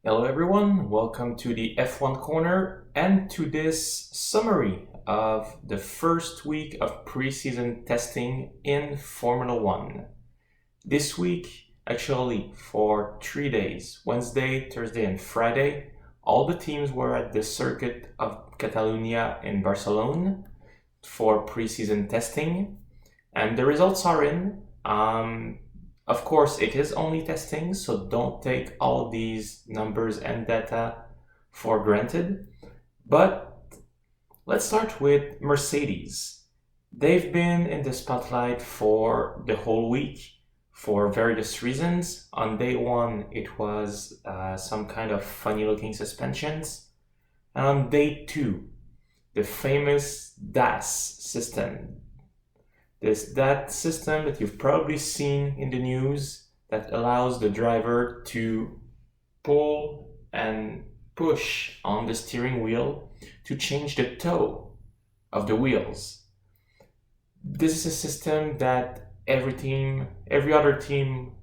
Hello, everyone. Welcome to the F1 Corner and to this summary of the first week of preseason testing in Formula One. This week, actually, for 3 days Wednesday, Thursday, and Friday all the teams were at the Circuit of Catalunya in Barcelona for preseason testing, and the results are in. Of course, it is only testing, so don't take all these numbers and data for granted. But let's start with Mercedes. They've been in the spotlight for the whole week for various reasons. On day one, it was some kind of funny looking suspensions. And on day two, the famous DAS system. That system that you've probably seen in the news that allows the driver to pull and push on the steering wheel to change the toe of the wheels. This is a system that every other team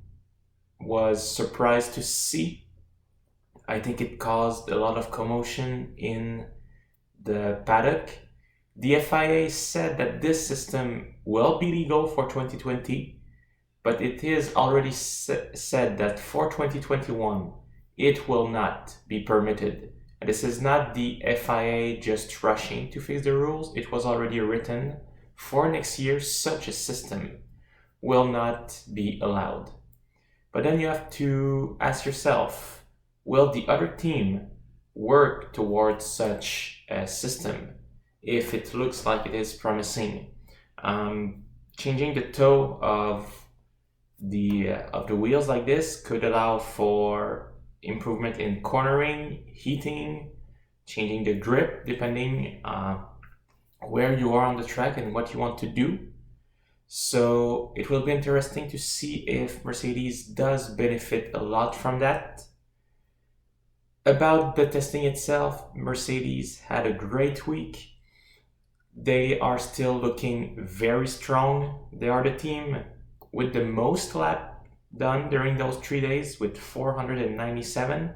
was surprised to see. I think it caused a lot of commotion in the paddock. The FIA said that this system will be legal for 2020, but it is already said that for 2021 it will not be permitted. And this is not the FIA just rushing to fix the rules, it was already written. For next year, such a system will not be allowed. But then you have to ask yourself, will the other team work towards such a system? If it looks like it is promising, changing the toe of the wheels like this could allow for improvement in cornering, heating, changing the grip depending where you are on the track and what you want to do. So it will be interesting to see if Mercedes does benefit a lot from that. About the testing itself, Mercedes had a great week. They are still looking very strong. They are the team with the most lap done during those 3 days with 497.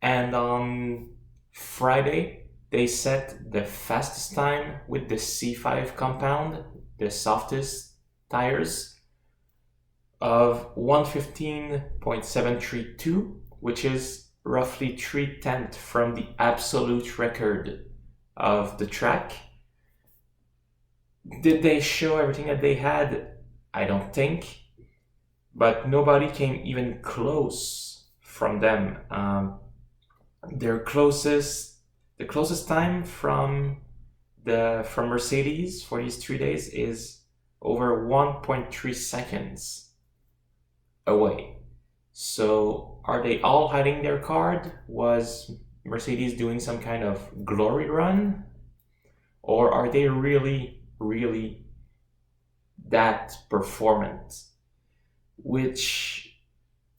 And on Friday, they set the fastest time with the C5 compound, the softest tires, of 1:15.732, which is roughly 3/10 from the absolute record of the track. Did they show everything that they had? I don't think, but nobody came even close from them. The closest time from Mercedes for these 3 days is over 1.3 seconds away. So are they all hiding their card? Was Mercedes doing some kind of glory run? Or are they really that performant? Which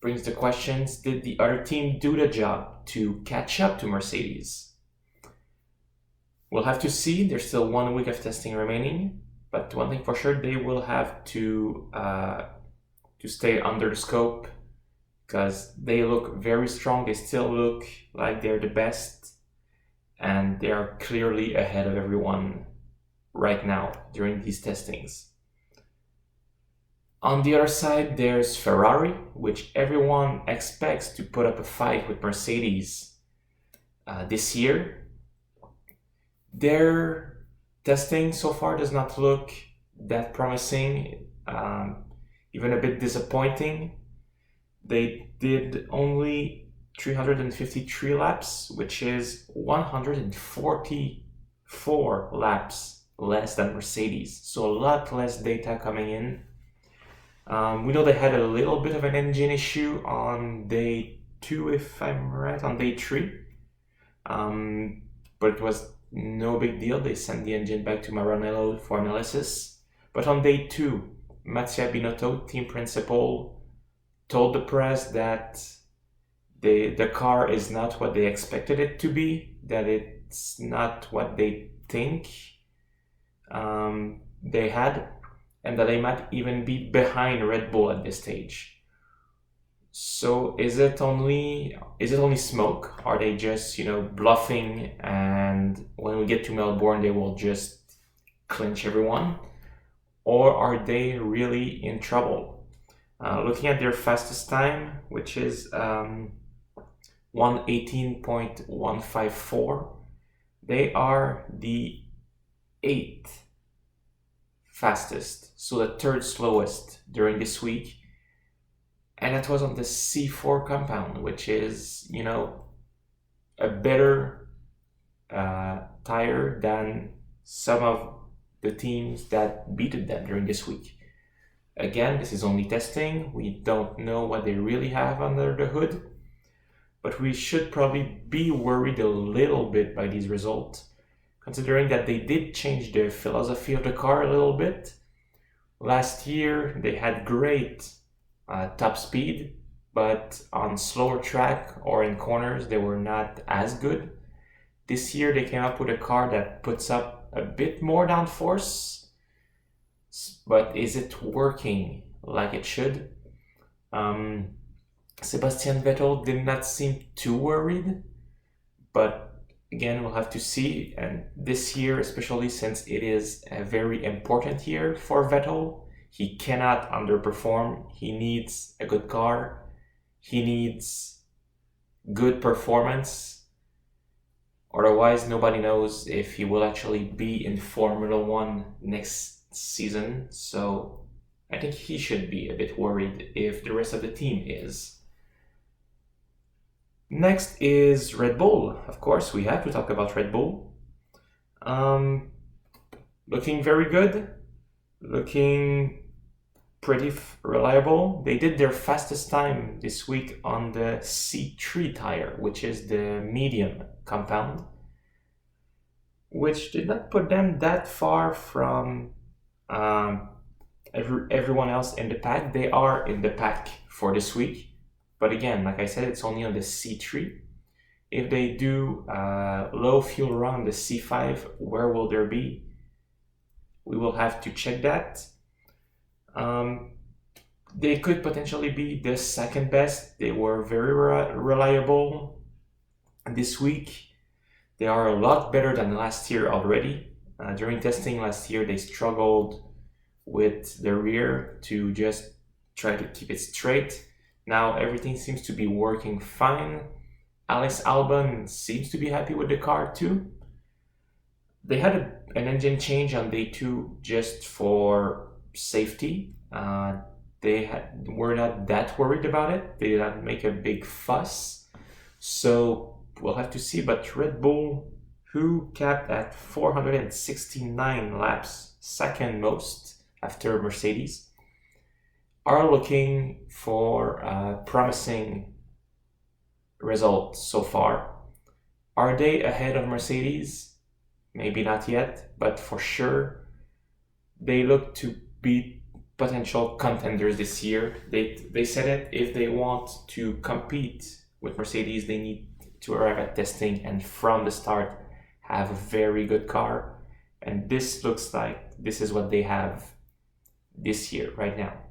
brings the questions, did the other team do the job to catch up to Mercedes? We'll have to see. There's still 1 week of testing remaining, but one thing for sure, they will have to stay under the scope because they look very strong. They still look like they're the best, and they are clearly ahead of everyone right now during these testings. On the other side, there's Ferrari, which everyone expects to put up a fight with Mercedes this year. Their testing so far does not look that promising, even a bit disappointing. They did only 353 laps, which is 144 laps less than Mercedes, so a lot less data coming in. We know they had a little bit of an engine issue on day 2, if I'm right, on day 3, but it was no big deal. They sent the engine back to Maranello for analysis. But on day 2, Mattia Binotto, team principal, told the press that the car is not what they expected it to be, that it's not what they think they had, and that they might even be behind Red Bull at this stage. So is it only smoke? Are they just bluffing, and when we get to Melbourne they will just clinch everyone, or are they really in trouble? Looking at their fastest time, which is 1:18.154, they are the eighth fastest, so the third slowest during this week. And that was on the C4 compound, which is, a better tire than some of the teams that beat them during this week. Again, this is only testing. We don't know what they really have under the hood, but we should probably be worried a little bit by these results, considering that they did change the philosophy of the car a little bit. Last year, they had great top speed, but on slower track or in corners, they were not as good. This year, they came up with a car that puts up a bit more downforce, but is it working like it should? Sebastian Vettel did not seem too worried, but again, we'll have to see. And this year, especially since it is a very important year for Vettel, he cannot underperform. He needs a good car. He needs good performance. Otherwise, nobody knows if he will actually be in Formula One next season. So I think he should be a bit worried if the rest of the team is. Next is Red Bull. Of course, we have to talk about Red Bull. Looking very good. Looking pretty reliable. They did their fastest time this week on the C3 tire, which is the medium compound, which did not put them that far from everyone else in the pack. They are in the pack for this week, but again, like I said, it's only on the C3. If they do low fuel run the C5, where will there be? We will have to check that. They could potentially be the second best. They were very reliable this week. They are a lot better than last year already. During testing last year, they struggled with the rear to just try to keep it straight. Now everything seems to be working fine. Alex Albon seems to be happy with the car too. They had an engine change on day 2 just for safety. They were not that worried about it. They did not make a big fuss. So we'll have to see. But Red Bull, who capped at 469 laps, second most after Mercedes, are looking for promising results so far. Are they ahead of Mercedes? Maybe not yet, but for sure they look to be potential contenders this year. They said it, if they want to compete with Mercedes, they need to arrive at testing and from the start have a very good car. And this looks like this is what they have this year right now.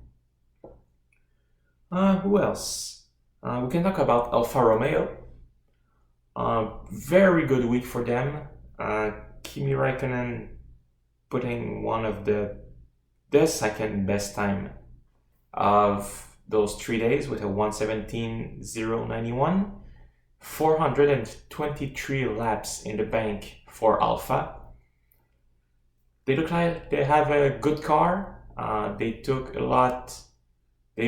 Who else? We can talk about Alfa Romeo. Very good week for them. Kimi Räikkönen putting one of the second best time of those 3 days with a 1:17.091, 423 laps in the bank for Alfa. They look like they have a good car. They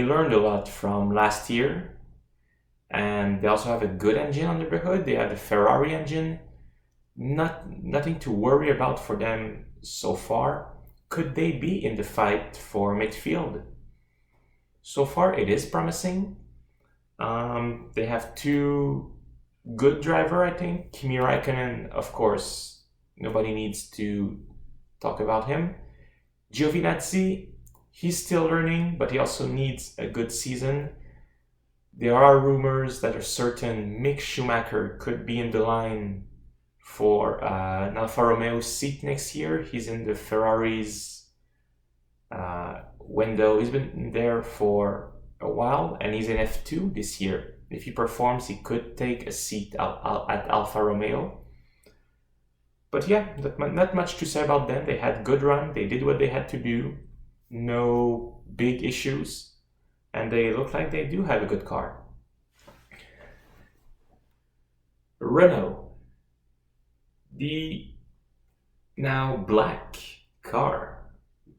learned a lot from last year, and they also have a good engine under the hood. They have the Ferrari engine. Nothing to worry about for them so far. Could they be in the fight for midfield? So far, it is promising. They have 2 good drivers, I think. Kimi Räikkönen, of course, nobody needs to talk about him. Giovinazzi, he's still learning, but he also needs a good season. There are rumors that are certain Mick Schumacher could be in the line for an Alfa Romeo seat next year. He's in the Ferrari's window. He's been there for a while, and he's in F2 this year. If he performs, he could take a seat at Alfa Romeo. But yeah, not much to say about them. They had good run. They did what they had to do. No big issues. And they look like they do have a good car. Renault. The now black car.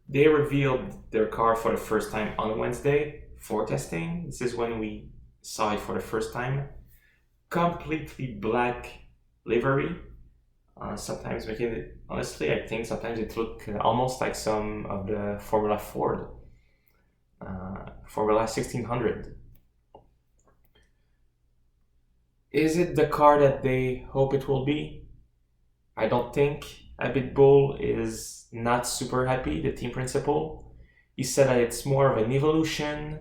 They revealed their car for the first time on Wednesday for testing. This is when we saw it for the first time. Completely black livery. Sometimes making it, honestly, I think sometimes it looked almost like some of the Formula Ford, Formula 1600. Is it the car that they hope it will be? I don't think. Abid Bull is not super happy, the team principal. He said that it's more of an evolution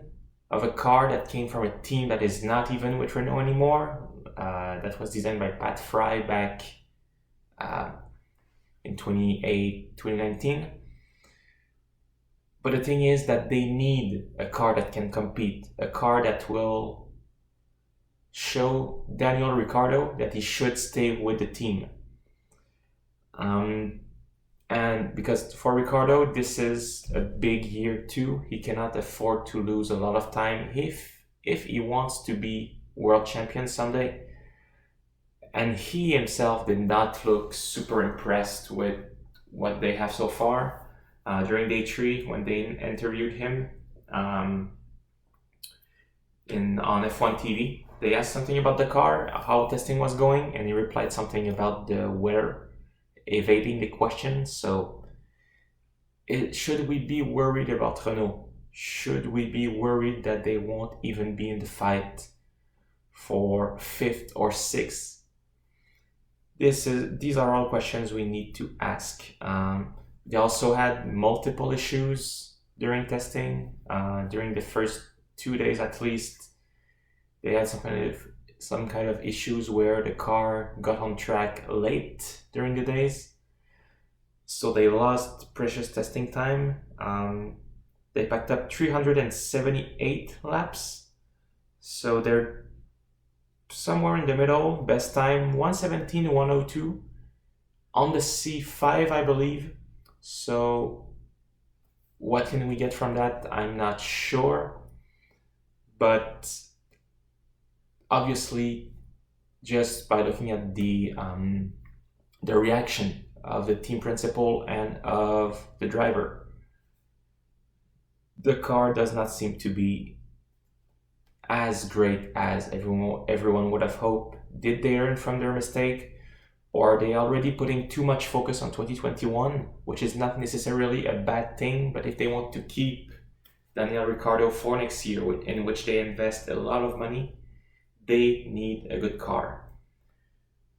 of a car that came from a team that is not even with Renault anymore. That was designed by Pat Fry back in 2019. But the thing is that they need a car that can compete, a car that will show Daniel Ricciardo that he should stay with the team. And because for Ricciardo, this is a big year too. He cannot afford to lose a lot of time if he wants to be world champion someday. And he himself did not look super impressed with what they have so far. During day 3, when they interviewed him on F1 TV, they asked something about the car, how testing was going, and he replied something about the weather, evading the question. So should we be worried about Renault? Should we be worried that they won't even be in the fight for 5th or 6th? These are all questions we need to ask. They also had multiple issues during testing. During the first 2 days at least, they had some kind of issues where the car got on track late during the days. So they lost precious testing time. They packed up 378 laps. So they're somewhere in the middle. Best time 1:17.102 on the C5, I believe. So what can we get from that? I'm not sure. But obviously, just by looking at the reaction of the team principal and of the driver, the car does not seem to be as great as everyone would have hoped. Did they learn from their mistake? Or are they already putting too much focus on 2021, which is not necessarily a bad thing, but if they want to keep Daniel Ricciardo for next year, in which they invest a lot of money, they need a good car.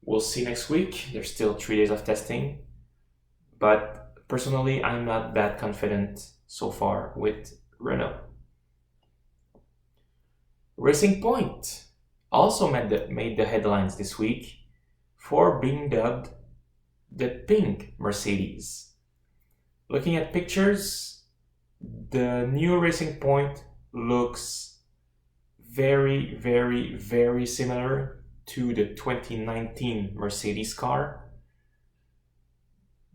We'll see next week. There's still 3 days of testing, but personally, I'm not that confident so far with Renault. Racing Point also made the headlines this week for being dubbed the Pink Mercedes. Looking at pictures, the new Racing Point looks very, very, very similar to the 2019 Mercedes car.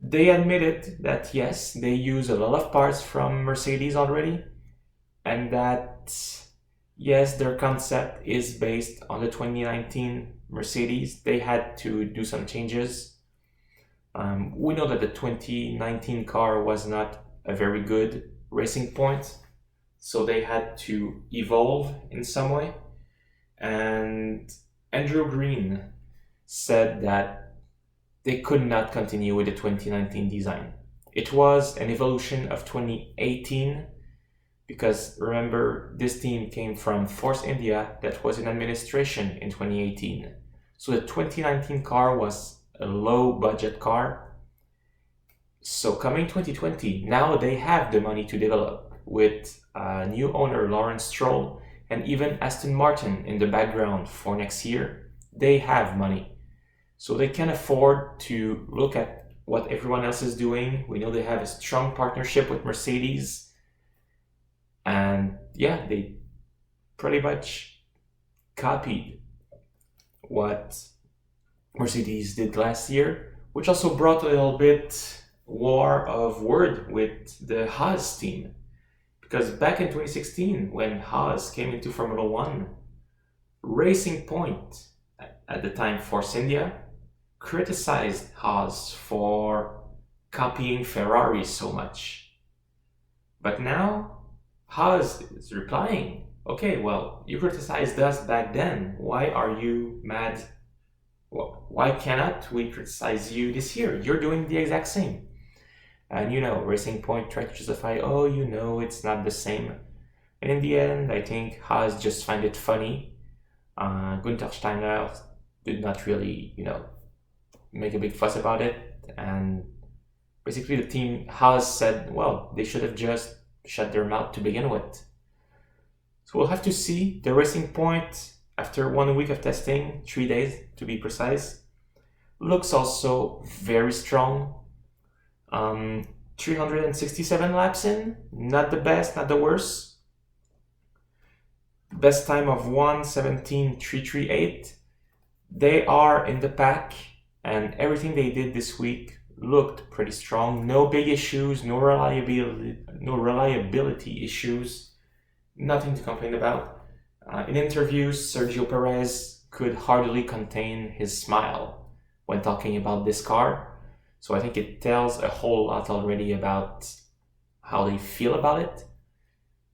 They admitted that yes, they use a lot of parts from Mercedes already, and that yes, their concept is based on the 2019 Mercedes. They had to do some changes. We know that the 2019 car was not a very good Racing Point, so they had to evolve in some way. And Andrew Green said that they could not continue with the 2019 design. It was an evolution of 2018, because remember, this team came from Force India that was in administration in 2018. So the 2019 car was a low budget car. So coming 2020, now they have the money to develop with new owner Lawrence Stroll and even Aston Martin in the background for next year. They have money. So they can afford to look at what everyone else is doing. We know they have a strong partnership with Mercedes. And yeah, pretty much copied what Mercedes did last year, which also brought a little bit war of word with the Haas team. Because back in 2016, when Haas came into Formula One, Racing Point, at the time Force India, criticized Haas for copying Ferrari so much. But now, Haas is replying, okay, well, you criticized us back then. Why are you mad? Why cannot we criticize you this year? You're doing the exact same. And Racing Point tried to justify, it's not the same. And in the end, I think Haas just find it funny. Gunther Steiner did not really, make a big fuss about it. And basically the team Haas said, well, they should have just shut their mouth to begin with. So we'll have to see. The Racing Point, after 1 week of testing, 3 days to be precise, looks also very strong. 367 laps in, not the best, not the worst. Best time of 1:17.338. They are in the pack, and everything they did this week looked pretty strong. No big issues, no reliability issues, nothing to complain about. In interviews, Sergio Perez could hardly contain his smile when talking about this car. So I think it tells a whole lot already about how they feel about it.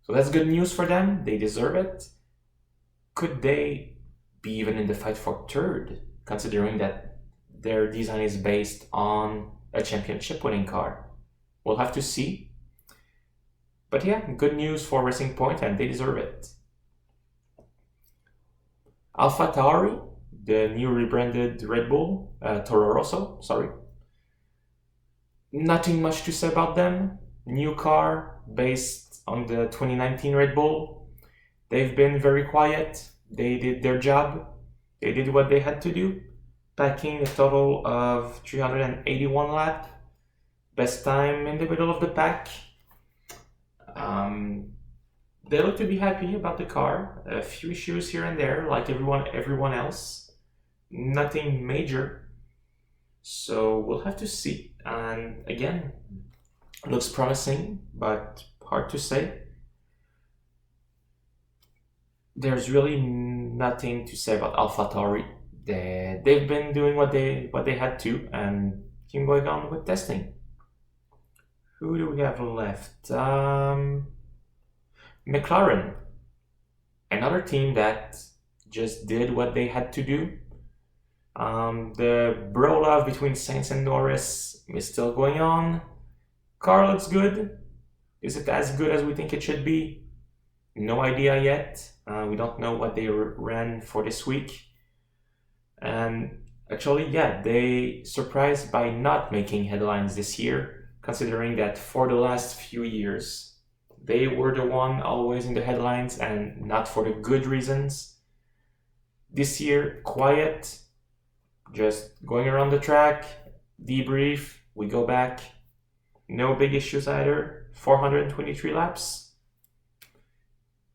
So that's good news for them. They deserve it. Could they be even in the fight for third, considering that their design is based on a championship winning car? We'll have to see. But yeah, good news for Racing Point, and they deserve it. AlphaTauri, the new rebranded Red Bull, Toro Rosso, sorry. Nothing much to say about them. New car based on the 2019 Red Bull. They've been very quiet. They did their job. They did what they had to do, packing a total of 381 laps. Best time in the middle of the pack. They look to be happy about the car. A few issues here and there, like everyone else. Nothing major. So we'll have to see. And again, looks promising, but hard to say. There's really nothing to say about AlphaTauri. They've been doing what they had to and keep going on with testing. Who do we have left? McLaren, another team that just did what they had to do. The brawl between Sainz and Norris is still going on. Car looks good. Is it as good as we think it should be? No idea yet. We don't know what they ran for this week. And actually, yeah, they surprised by not making headlines this year, considering that for the last few years, they were the one always in the headlines and not for the good reasons. This year, quiet. Just going around the track, debrief, we go back. No big issues either. 423 laps.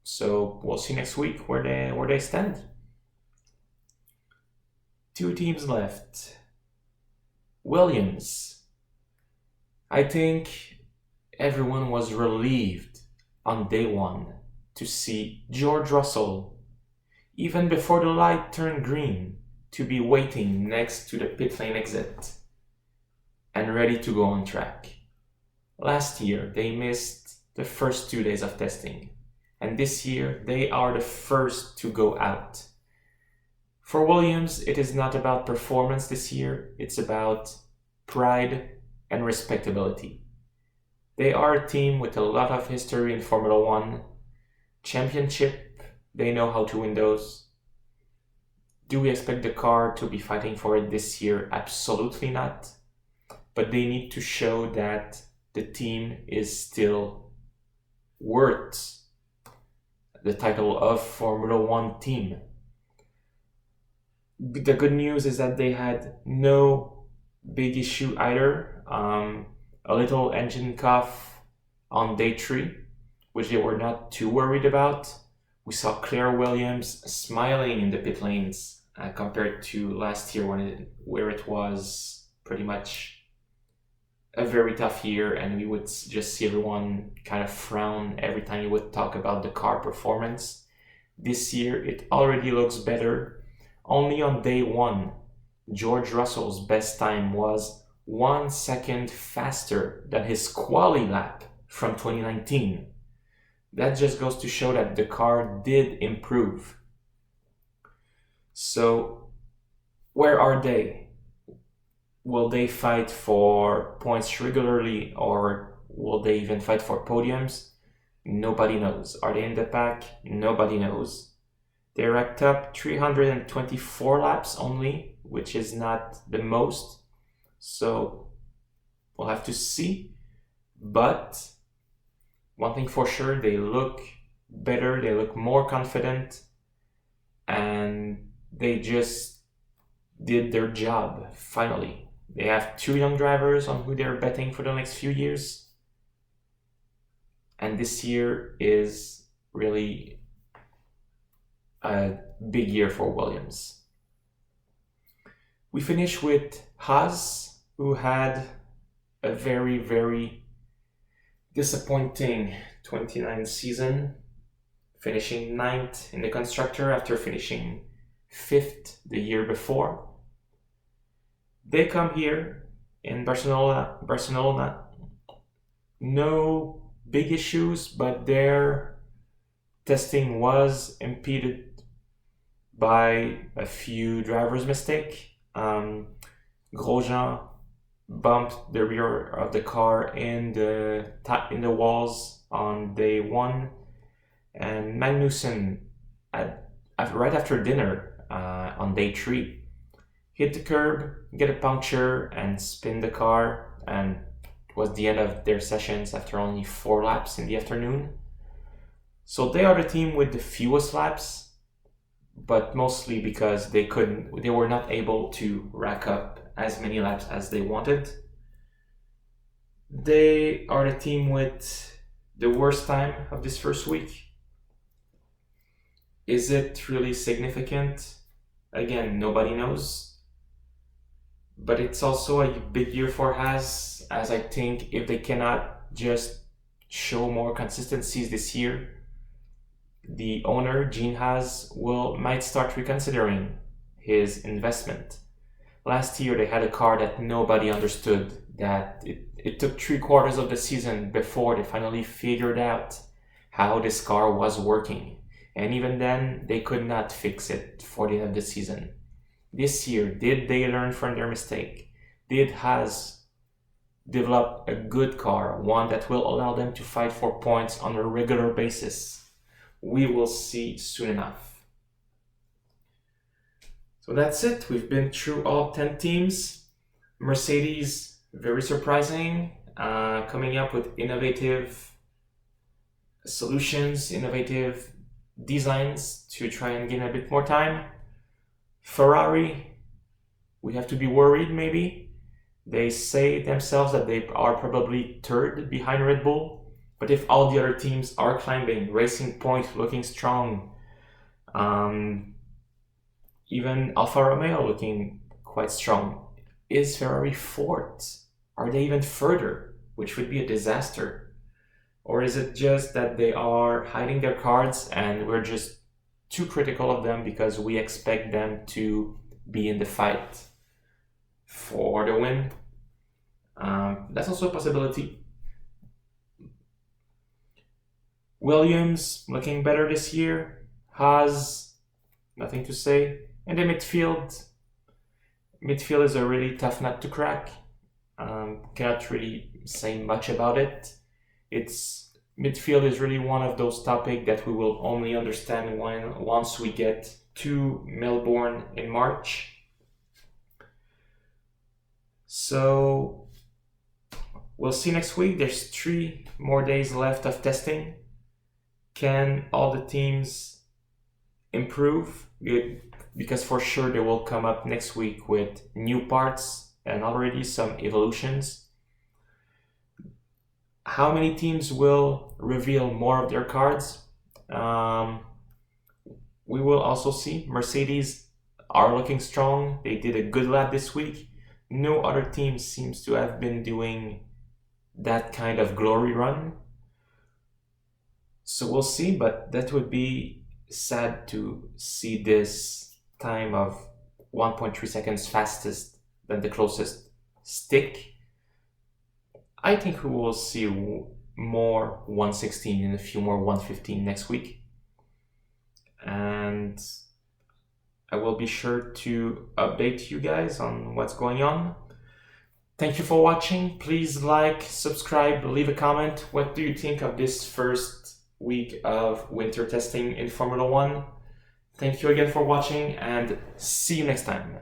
So we'll see next week where they stand. 2 teams left. Williams. I think everyone was relieved on day 1 to see George Russell, even before the light turned green, to be waiting next to the pit lane exit and ready to go on track. Last year, they missed the first 2 days of testing, and this year, they are the first to go out. For Williams, it is not about performance this year, it's about pride and respectability. They are a team with a lot of history in Formula One. Championship, they know how to win those. Do we expect the car to be fighting for it this year? Absolutely not. But they need to show that the team is still worth the title of Formula One team. The good news is that they had no big issue either. A little engine cough on day 3, which they were not too worried about. We saw Claire Williams smiling in the pit lanes compared to last year where it was pretty much a very tough year, and we would just see everyone kind of frown every time you would talk about the car performance. This year, it already looks better. Only on day one, George Russell's best time was 1 second faster than his quali lap from 2019. That just goes to show that the car did improve. So, where are they? Will they fight for points regularly, or will they even fight for podiums? Nobody knows. Are they in the pack? Nobody knows. They racked up 324 laps only, which is not the most. So we'll have to see. But one thing for sure, they look better, they look more confident, and they just did their job finally. They have 2 young drivers on who they're betting for the next few years. And this year is really a big year for Williams. We finish with Haas, who had a very, very disappointing 29 season, finishing 9th in the constructor after finishing 5th the year before. They come here in Barcelona, no big issues, but their testing was impeded by a few drivers' mistake. Grosjean bumped the rear of the car in the walls on day 1, and Magnussen right after dinner on day 3 hit the curb, get a puncture, and spin the car, and it was the end of their sessions after only 4 laps in the afternoon. So they are the team with the fewest laps, but mostly because they were not able to rack up as many laps as they wanted. They are the team with the worst time of this first week. Is it really significant? Again, nobody knows. But it's also a big year for Haas, as I think if they cannot just show more consistencies this year, the owner, Gene Haas, might start reconsidering his investment. Last year they had a car that nobody understood, that it took 3/4 of the season before they finally figured out how this car was working. And even then, they could not fix it for the end of the season. This year, did they learn from their mistake? Did Haas develop a good car, one that will allow them to fight for points on a regular basis? We will see soon enough. So that's it. We've been through all 10 teams. Mercedes, very surprising, coming up with innovative solutions, innovative designs to try and gain a bit more time. Ferrari, we have to be worried maybe. They say themselves that they are probably 3rd behind Red Bull, but if all the other teams are climbing, Racing Point looking strong, even Alfa Romeo looking quite strong, is Ferrari 4th? Are they even further, which would be a disaster? Or is it just that they are hiding their cards and we're just too critical of them because we expect them to be in the fight for the win? That's also a possibility. Williams looking better this year. Haas, nothing to say. And the midfield is a really tough nut to crack. Cannot really say much about it. Midfield is really one of those topics that we will only understand once we get to Melbourne in March. So we'll see next week. There's 3 more days left of testing. Can all the teams improve? Good, because for sure they will come up next week with new parts and already some evolutions. How many teams will reveal more of their cards? we will also see Mercedes are looking strong. They did a good lap this week. No other team seems to have been doing that kind of glory run. So we'll see, but that would be sad to see this time of 1.3 seconds fastest than the closest stick. I think we will see more 116 and a few more 115 next week. And I will be sure to update you guys on what's going on. Thank you for watching. Please like, subscribe, leave a comment. What do you think of this first week of winter testing in Formula One? Thank you again for watching and see you next time.